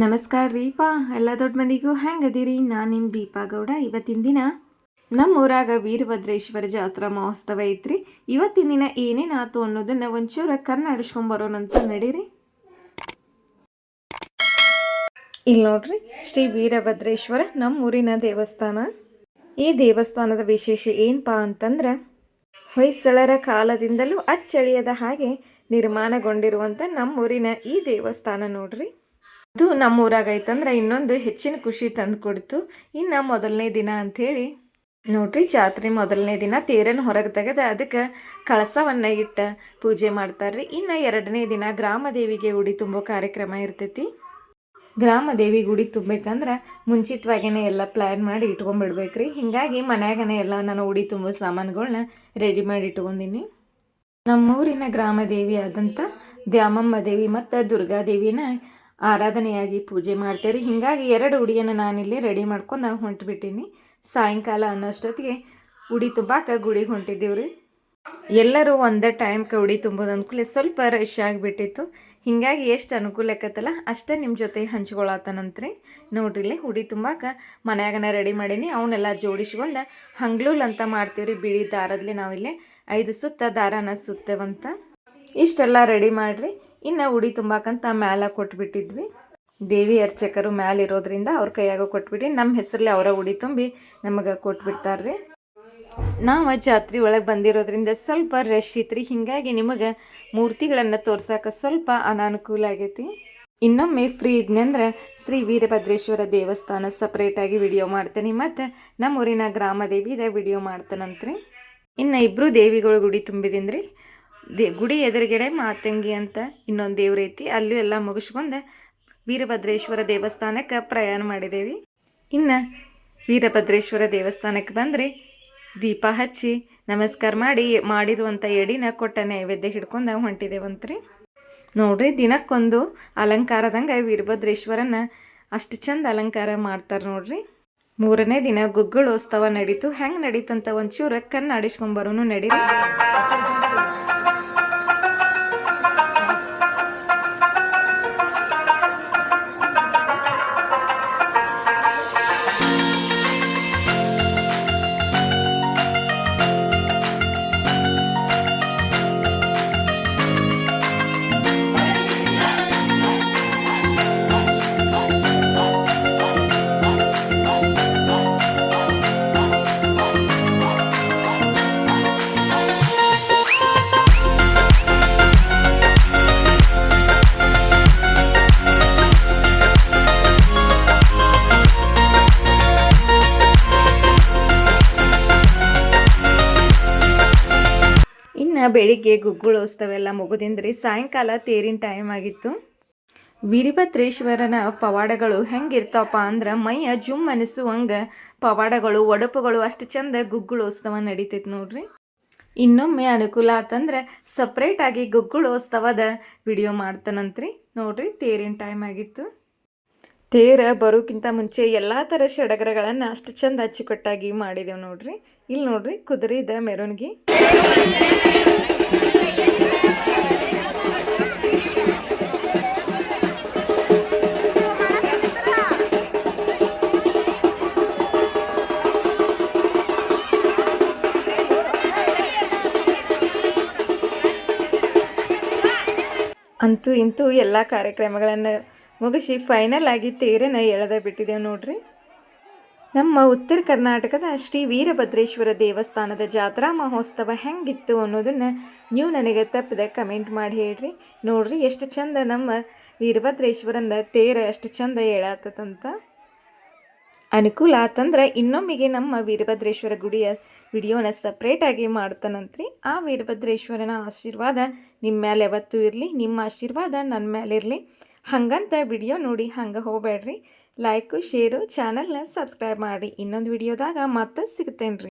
ನಮಸ್ಕಾರ ರೀಪಾ, ಎಲ್ಲ ದೊಡ್ಡ ಮಂದಿಗೂ ಹೆಂಗದಿರಿ? ನಾನು ನಿಮ್ಮ ದೀಪಾ ಗೌಡ. ಇವತ್ತಿನ ದಿನ ನಮ್ಮ ಊರಾಗ ವೀರಭದ್ರೇಶ್ವರ ಜಾತ್ರಾ ಮಹೋತ್ಸವ ಐತ್ರಿ. ಇವತ್ತಿನ ದಿನ ಏನೇನು ಆತು ಅನ್ನೋದನ್ನ ಒಂಚೂರ ಕರ್ನಾಡಿಸ್ಕೊಂಬರೋಣಂತ ನಡೀರಿ. ಇಲ್ಲಿ ನೋಡ್ರಿ, ಶ್ರೀ ವೀರಭದ್ರೇಶ್ವರ ನಮ್ಮ ಊರಿನ ದೇವಸ್ಥಾನ. ಈ ದೇವಸ್ಥಾನದ ವಿಶೇಷ ಏನಪ್ಪಾ ಅಂತಂದ್ರೆ, ಹೊಯ್ಸಳರ ಕಾಲದಿಂದಲೂ ಅಚ್ಚಳಿಯದ ಹಾಗೆ ನಿರ್ಮಾಣಗೊಂಡಿರುವಂಥ ನಮ್ಮೂರಿನ ಈ ದೇವಸ್ಥಾನ ನೋಡ್ರಿ. ಅದು ನಮ್ಮೂರಾಗ ಐತಂದ್ರೆ ಇನ್ನೊಂದು ಹೆಚ್ಚಿನ ಖುಷಿ ತಂದು ಕೊಡ್ತು. ಇನ್ನು ಮೊದಲನೇ ದಿನ ಅಂಥೇಳಿ ನೋಡ್ರಿ, ಜಾತ್ರೆ ಮೊದಲನೇ ದಿನ ತೇರನ್ನು ಹೊರಗೆ ತೆಗೆದು ಅದಕ್ಕೆ ಕಳಸವನ್ನು ಇಟ್ಟು ಪೂಜೆ ಮಾಡ್ತಾರ್ರಿ. ಇನ್ನು ಎರಡನೇ ದಿನ ಗ್ರಾಮದೇವಿಗೆ ಉಡಿ ತುಂಬೋ ಕಾರ್ಯಕ್ರಮ ಇರ್ತೈತಿ. ಗ್ರಾಮದೇವಿಗೆ ಉಡಿ ತುಂಬಬೇಕಂದ್ರೆ ಮುಂಚಿತವಾಗಿಯೇ ಎಲ್ಲ ಪ್ಲ್ಯಾನ್ ಮಾಡಿ ಇಟ್ಕೊಂಡ್ಬಿಡ್ಬೇಕ್ರಿ. ಹೀಗಾಗಿ ಮನ್ಯಾಗನೇ ಎಲ್ಲ ನಾನು ಉಡಿ ತುಂಬೋ ಸಾಮಾನುಗಳನ್ನ ರೆಡಿ ಮಾಡಿ ಇಟ್ಕೊಂಡಿನಿ. ನಮ್ಮೂರಿನ ಗ್ರಾಮದೇವಿ ಆದಂಥ ದ್ಯಾಮಮ್ಮ ದೇವಿ ಮತ್ತು ದುರ್ಗಾದೇವಿನ ಆರಾಧನೆಯಾಗಿ ಪೂಜೆ ಮಾಡ್ತೇವೆ. ಹೀಗಾಗಿ 2 ಉಡಿಯನ್ನು ನಾನಿಲ್ಲಿ ರೆಡಿ ಮಾಡ್ಕೊಂಡು ಹೊಂಟ್ಬಿಟ್ಟೀನಿ. ಸಾಯಂಕಾಲ ಅನ್ನೋಷ್ಟೊತ್ತಿಗೆ ಉಡಿ ತುಂಬಾಕ ಗುಡಿಗೆ ಹೊಂಟಿದ್ದೀವ್ರಿ. ಎಲ್ಲರೂ ಒಂದೇ ಟೈಮ್ಗೆ ಉಡಿ ತುಂಬೋದು ಅಂದ್ಕೂಲೆ ಸ್ವಲ್ಪ ರಶ್ ಆಗಿಬಿಟ್ಟಿತ್ತು. ಹೀಗಾಗಿ ಎಷ್ಟು ಅನುಕೂಲ ಆಕತ್ತಲ್ಲ ಅಷ್ಟೇ ನಿಮ್ಮ ಜೊತೆ ಹಂಚ್ಕೊಳತ್ತನಂತ್ರಿ. ನೋಡ್ರಿಲ್ಲಿ ಉಡಿ ತುಂಬಾಕ ಮನ್ಯಾಗನ ರೆಡಿ ಮಾಡೀನಿ. ಅವನ್ನೆಲ್ಲ ಜೋಡಿಸ್ಕೊಂಡು ಹಂಗ್ಲೂಲ್ ಅಂತ ಮಾಡ್ತೀವ್ರಿ. ಬಿಳಿ ದಾರದಲ್ಲಿ ನಾವಿಲ್ಲಿ 5 ಸುತ್ತ ದಾರನ ಸುತ್ತೇವಂತ. ಇಷ್ಟೆಲ್ಲ ರೆಡಿ ಮಾಡಿರಿ. ಇನ್ನು ಉಡಿ ತುಂಬಾಕಂತ ಮ್ಯಾಲೆ ಕೊಟ್ಬಿಟ್ಟಿದ್ವಿ. ದೇವಿ ಅರ್ಚಕರು ಮ್ಯಾಲೆ ಇರೋದ್ರಿಂದ ಅವ್ರ ಕೈಯಾಗ ಕೊಟ್ಬಿಟ್ಟು ನಮ್ಮ ಹೆಸರಲ್ಲಿ ಅವರ ಉಡಿ ತುಂಬಿ ನಮಗೆ ಕೊಟ್ಬಿಡ್ತಾರ್ರಿ. ನಾವು ಜಾತ್ರೆ ಒಳಗೆ ಬಂದಿರೋದ್ರಿಂದ ಸ್ವಲ್ಪ ರಶ್ ಇತ್ರಿ. ಹೀಗಾಗಿ ನಿಮಗೆ ಮೂರ್ತಿಗಳನ್ನು ತೋರ್ಸೋಕೆ ಸ್ವಲ್ಪ ಅನಾನುಕೂಲ ಆಗೈತಿ. ಇನ್ನೊಮ್ಮೆ ಫ್ರೀ ಇದ್ನಂದ್ರೆ ಶ್ರೀ ವೀರಭದ್ರೇಶ್ವರ ದೇವಸ್ಥಾನ ಸಪ್ರೇಟಾಗಿ ವಿಡಿಯೋ ಮಾಡ್ತೇನೆ, ಮತ್ತು ನಮ್ಮ ಊರಿನ ಗ್ರಾಮದೇವಿದ ವಿಡಿಯೋ ಮಾಡ್ತಾನಂತ್ರಿ. ಇನ್ನು 2 ದೇವಿಗಳು ಗುಡಿ ತುಂಬಿದೀನಿ. ಗುಡಿ ಎದುರುಗಡೆ ಮಾತಂಗಿ ಅಂತ ಇನ್ನೊಂದು ದೇವ್ರ ಐತಿ. ಅಲ್ಲೂ ಎಲ್ಲ ಮುಗಿಸ್ಕೊಂಡು ವೀರಭದ್ರೇಶ್ವರ ದೇವಸ್ಥಾನಕ್ಕೆ ಪ್ರಯಾಣ ಮಾಡಿದ್ದೇವೆ. ಇನ್ನು ವೀರಭದ್ರೇಶ್ವರ ದೇವಸ್ಥಾನಕ್ಕೆ ಬಂದರೆ ದೀಪ ಹಚ್ಚಿ ನಮಸ್ಕಾರ ಮಾಡಿರುವಂಥ ಎಡಿನ ಕೊಟ್ಟ ನೈವೇದ್ಯ ಹಿಡ್ಕೊಂಡು ಹೊಂಟಿದ್ದೇವಂತ್ರಿ. ನೋಡ್ರಿ, ದಿನಕ್ಕೊಂದು ಅಲಂಕಾರದಂಗೆ ವೀರಭದ್ರೇಶ್ವರನ ಅಷ್ಟು ಚಂದ ಅಲಂಕಾರ ಮಾಡ್ತಾರೆ ನೋಡ್ರಿ. 3ನೇ ದಿನ ಗುಗ್ಗಳೋತ್ಸವ ನಡೀತು. ಹೆಂಗೆ ನಡೀತಂತ ಒಂಚೂರು ಕಣ್ಣಾಡಿಸ್ಕೊಂಬರೋನು ನಡೀರಿ. ಬೆಳಿಗ್ಗೆ ಗುಗ್ಗಳೋತ್ಸವೆಲ್ಲ ಮುಗಿದಿಂದ್ರಿ ಸಾಯಂಕಾಲ ತೇರಿನ ಟೈಮ್ ಆಗಿತ್ತು. ವೀರಭದ್ರೇಶ್ವರನ ಪವಾಡಗಳು ಹೆಂಗಿರ್ತಾವಪ್ಪ ಅಂದ್ರೆ ಮೈಯ ಜುಮ್ ಅನಿಸುವಂಗೆ ಪವಾಡಗಳು, ಒಡಪುಗಳು ಅಷ್ಟು ಚಂದ ಗುಗ್ಗಳೋತ್ಸವ ನಡೀತೈತೆ ನೋಡ್ರಿ. ಇನ್ನೊಮ್ಮೆ ಅನುಕೂಲ ಆತಂದ್ರೆ ಸಪ್ರೇಟಾಗಿ ಗುಗ್ಗಳೋತ್ಸವದ ವಿಡಿಯೋ ಮಾಡ್ತಾನಂತ್ರಿ. ನೋಡ್ರಿ, ತೇರಿನ ಟೈಮ್ ಆಗಿತ್ತು. ತೇರ ಬರೋಕ್ಕಿಂತ ಮುಂಚೆ ಎಲ್ಲ ಥರ ಸಡಗರಗಳನ್ನು ಅಷ್ಟು ಚಂದ ಅಚ್ಚುಕಟ್ಟಾಗಿ ಮಾಡಿದೆವು ನೋಡ್ರಿ. ಇಲ್ಲಿ ನೋಡ್ರಿ, ಕುದುರೆದ ಮೆರವಣಿಗೆ. ಅಂತೂ ಇಂತೂ ಎಲ್ಲ ಕಾರ್ಯಕ್ರಮಗಳನ್ನು ಮುಗಿಸಿ ಫೈನಲ್ ಆಗಿ ತೇರನ್ನು ಎಳೆದ ಬಿಟ್ಟಿದ್ದೇವೆ ನೋಡ್ರಿ. ನಮ್ಮ ಉತ್ತರ ಕರ್ನಾಟಕದ ಶ್ರೀ ವೀರಭದ್ರೇಶ್ವರ ದೇವಸ್ಥಾನದ ಜಾತ್ರಾ ಮಹೋತ್ಸವ ಹೆಂಗಿತ್ತು ಅನ್ನೋದನ್ನು ನೀವು ನನಗೆ ತಪ್ಪದೆ ಕಮೆಂಟ್ ಮಾಡಿ ಹೇಳ್ರಿ. ನೋಡ್ರಿ, ಎಷ್ಟು ಚಂದ ನಮ್ಮ ವೀರಭದ್ರೇಶ್ವರಂದ ತೇರ ಎಷ್ಟು ಚಂದ ಎಳಾತಂತ. ಅನುಕೂಲ ಆತಂದ್ರೆ ಇನ್ನೊಮ್ಮೆಗೆ ನಮ್ಮ ವೀರಭದ್ರೇಶ್ವರ ಗುಡಿಯ ವಿಡಿಯೋನ ಸಪ್ರೇಟಾಗಿ ಮಾಡ್ತಾನಂತ್ರಿ. ಆ ವೀರಭದ್ರೇಶ್ವರನ ಆಶೀರ್ವಾದ ನಿಮ್ಮ ಮೇಲೆ ಯಾವತ್ತೂ ಇರಲಿ, ನಿಮ್ಮ ಆಶೀರ್ವಾದ ನನ್ನ ಮೇಲಿರಲಿ. ಹಂಗಂತ ವಿಡಿಯೋ ನೋಡಿ ಹಂಗೆ ಹೋಗಬೇಡ್ರಿ. ಲೈಕು, ಶೇರು, ಚಾನಲ್ನ ಸಬ್ಸ್ಕ್ರೈಬ್ ಮಾಡಿರಿ. ಇನ್ನೊಂದು ವಿಡಿಯೋದಾಗ ಮತ್ತೆ ಸಿಗ್ತೇನೆ ರೀ.